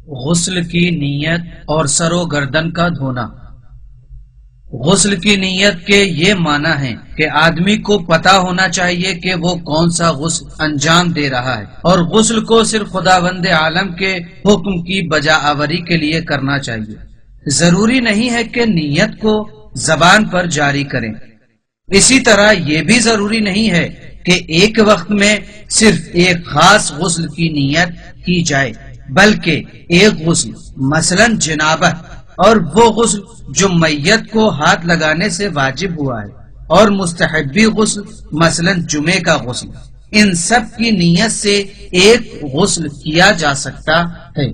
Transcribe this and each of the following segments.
غسل کی نیت اور سر و گردن کا دھونا۔ غسل کی نیت کے یہ معنی ہے کہ آدمی کو پتا ہونا چاہیے کہ وہ کون سا غسل انجام دے رہا ہے، اور غسل کو صرف خداوند عالم کے حکم کی بجا آوری کے لیے کرنا چاہیے۔ ضروری نہیں ہے کہ نیت کو زبان پر جاری کریں۔ اسی طرح یہ بھی ضروری نہیں ہے کہ ایک وقت میں صرف ایک خاص غسل کی نیت کی جائے، بلکہ ایک غسل مثلا جنابت اور وہ غسل جو میت کو ہاتھ لگانے سے واجب ہوا ہے، اور مستحبی غسل مثلا جمعے کا غسل، ان سب کی نیت سے ایک غسل کیا جا سکتا ہے۔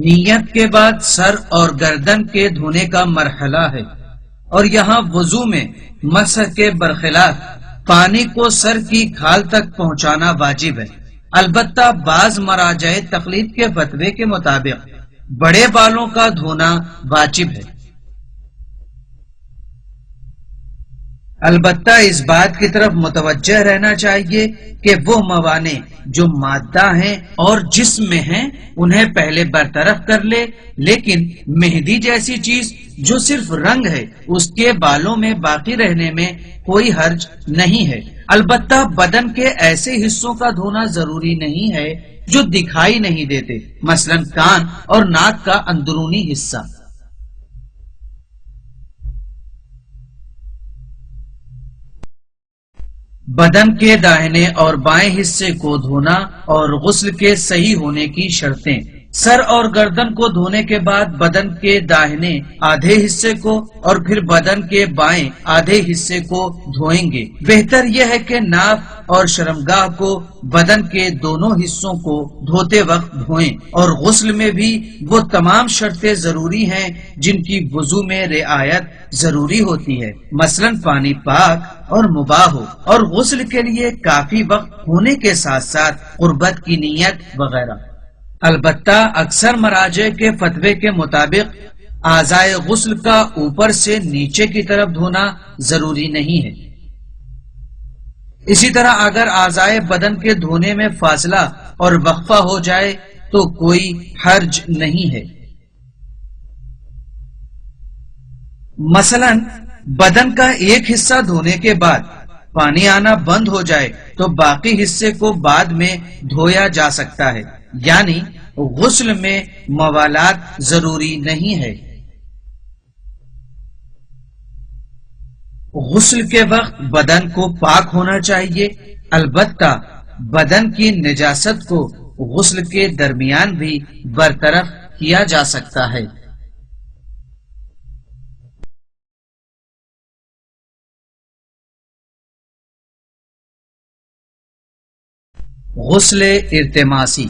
نیت کے بعد سر اور گردن کے دھونے کا مرحلہ ہے، اور یہاں وضو میں مسح کے برخلاف پانی کو سر کی کھال تک پہنچانا واجب ہے۔ البتہ بعض مراجع تقلید کے فتوے کے مطابق بڑے بالوں کا دھونا واجب ہے۔ البتہ اس بات کی طرف متوجہ رہنا چاہیے کہ وہ موانع جو مادہ ہیں اور جسم میں ہیں انہیں پہلے برطرف کر لے، لیکن مہندی جیسی چیز جو صرف رنگ ہے اس کے بالوں میں باقی رہنے میں کوئی حرج نہیں ہے۔ البتہ بدن کے ایسے حصوں کا دھونا ضروری نہیں ہے جو دکھائی نہیں دیتے، مثلا کان اور ناک کا اندرونی حصہ۔ بدن کے داہنے اور بائیں حصے کو دھونا اور غسل کے صحیح ہونے کی شرطیں۔ سر اور گردن کو دھونے کے بعد بدن کے داہنے آدھے حصے کو اور پھر بدن کے بائیں آدھے حصے کو دھوئیں گے۔ بہتر یہ ہے کہ ناف اور شرمگاہ کو بدن کے دونوں حصوں کو دھوتے وقت دھوئیں، اور غسل میں بھی وہ تمام شرطیں ضروری ہیں جن کی وضو میں رعایت ضروری ہوتی ہے، مثلا پانی پاک اور مباح ہو، اور غسل کے لیے کافی وقت ہونے کے ساتھ ساتھ قربت کی نیت وغیرہ۔ البتہ اکثر مراجع کے فتوے کے مطابق اعضائے غسل کا اوپر سے نیچے کی طرف دھونا ضروری نہیں ہے۔ اسی طرح اگر اعضائے بدن کے دھونے میں فاصلہ اور وقفہ ہو جائے تو کوئی حرج نہیں ہے۔ مثلا بدن کا ایک حصہ دھونے کے بعد پانی آنا بند ہو جائے تو باقی حصے کو بعد میں دھویا جا سکتا ہے، یعنی غسل میں موالات ضروری نہیں ہے۔ غسل کے وقت بدن کو پاک ہونا چاہیے، البتہ بدن کی نجاست کو غسل کے درمیان بھی برطرف کیا جا سکتا ہے۔ غسل ارتماسی۔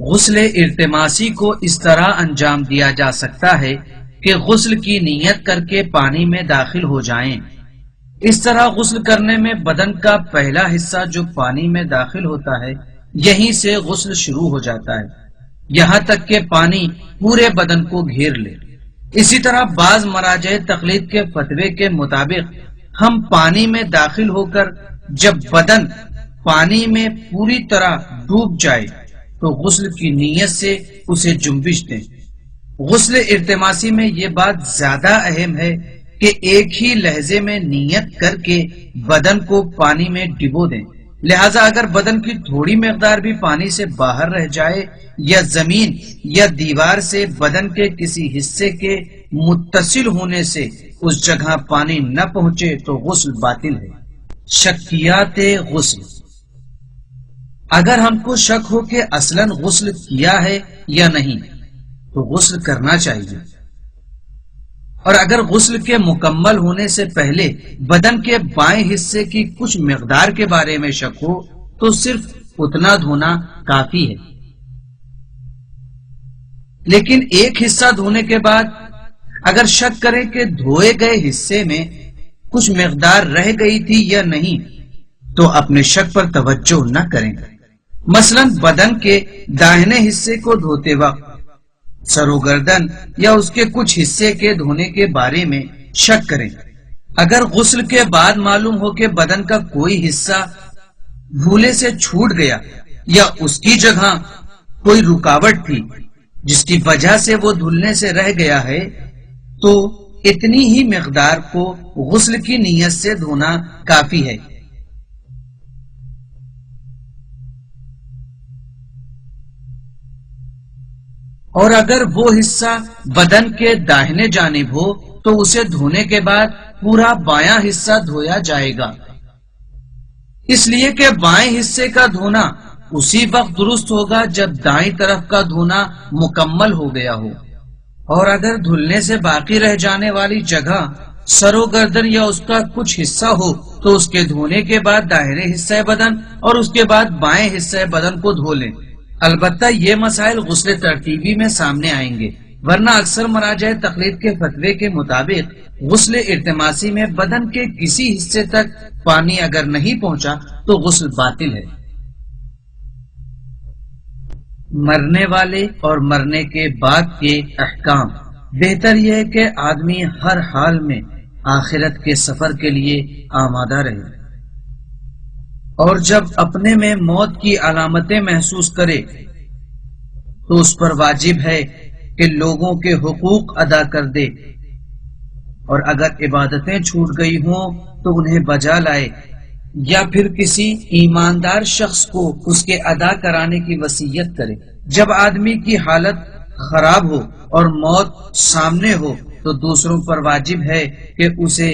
غسل ارتماسی کو اس طرح انجام دیا جا سکتا ہے کہ غسل کی نیت کر کے پانی میں داخل ہو جائیں۔ اس طرح غسل کرنے میں بدن کا پہلا حصہ جو پانی میں داخل ہوتا ہے یہیں سے غسل شروع ہو جاتا ہے، یہاں تک کہ پانی پورے بدن کو گھیر لے۔ اسی طرح بعض مراجع تقلید کے فتوے کے مطابق ہم پانی میں داخل ہو کر جب بدن پانی میں پوری طرح ڈوب جائے تو غسل کی نیت سے اسے جنبش دیں۔ غسل ارتماسی میں یہ بات زیادہ اہم ہے کہ ایک ہی لہجے میں نیت کر کے بدن کو پانی میں ڈبو دیں، لہذا اگر بدن کی تھوڑی مقدار بھی پانی سے باہر رہ جائے یا زمین یا دیوار سے بدن کے کسی حصے کے متصل ہونے سے اس جگہ پانی نہ پہنچے تو غسل باطل ہے۔ شکیات غسل۔ اگر ہم کو شک ہو کہ اصلاً غسل کیا ہے یا نہیں تو غسل کرنا چاہیے، اور اگر غسل کے مکمل ہونے سے پہلے بدن کے بائیں حصے کی کچھ مقدار کے بارے میں شک ہو تو صرف اتنا دھونا کافی ہے۔ لیکن ایک حصہ دھونے کے بعد اگر شک کریں کہ دھوئے گئے حصے میں کچھ مقدار رہ گئی تھی یا نہیں تو اپنے شک پر توجہ نہ کریں۔ مثلا بدن کے داہنے حصے کو دھوتے وقت سر و گردن یا اس کے کچھ حصے کے دھونے کے بارے میں شک کریں۔ اگر غسل کے بعد معلوم ہو کہ بدن کا کوئی حصہ بھولے سے چھوٹ گیا یا اس کی جگہ کوئی رکاوٹ تھی جس کی وجہ سے وہ دھلنے سے رہ گیا ہے تو اتنی ہی مقدار کو غسل کی نیت سے دھونا کافی ہے۔ اور اگر وہ حصہ بدن کے داہنے جانب ہو تو اسے دھونے کے بعد پورا بایاں حصہ دھویا جائے گا، اس لیے کہ بائیں حصے کا دھونا اسی وقت درست ہوگا جب دائیں طرف کا دھونا مکمل ہو گیا ہو۔ اور اگر دھلنے سے باقی رہ جانے والی جگہ سر و گردن یا اس کا کچھ حصہ ہو تو اس کے دھونے کے بعد داہنے حصہ بدن اور اس کے بعد بائیں حصہ بدن کو دھو لیں۔ البتہ یہ مسائل غسل ترتیبی میں سامنے آئیں گے، ورنہ اکثر مراجع تقلید کے فتوے کے مطابق غسل ارتماسی میں بدن کے کسی حصے تک پانی اگر نہیں پہنچا تو غسل باطل ہے۔ مرنے والے اور مرنے کے بعد کے احکام۔ بہتر یہ ہے کہ آدمی ہر حال میں آخرت کے سفر کے لیے آمادہ رہے، اور جب اپنے میں موت کی علامتیں محسوس کرے تو اس پر واجب ہے کہ لوگوں کے حقوق ادا کر دے، اور اگر عبادتیں چھوٹ گئی ہوں تو انہیں بجا لائے، یا پھر کسی ایماندار شخص کو اس کے ادا کرانے کی وصیت کرے۔ جب آدمی کی حالت خراب ہو اور موت سامنے ہو تو دوسروں پر واجب ہے کہ اسے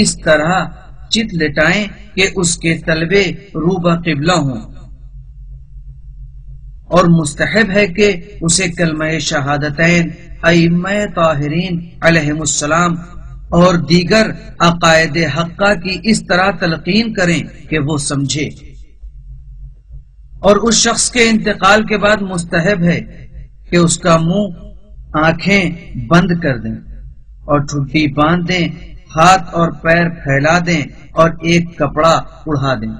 اس طرح چت لٹائیں کہ اس کے تلوے روبہ قبلہ ہوں، اور مستحب ہے کہ اسے کلمہ شہادتین، ائمہ طاہرین علیہم السلام اور دیگر عقائد حقہ کی اس طرح تلقین کریں کہ وہ سمجھے۔ اور اس شخص کے انتقال کے بعد مستحب ہے کہ اس کا منہ آنکھیں بند کر دیں اور ٹھڈی باندھ دیں، ہاتھ اور پیر پھیلا دیں اور ایک کپڑا اڑا دیں۔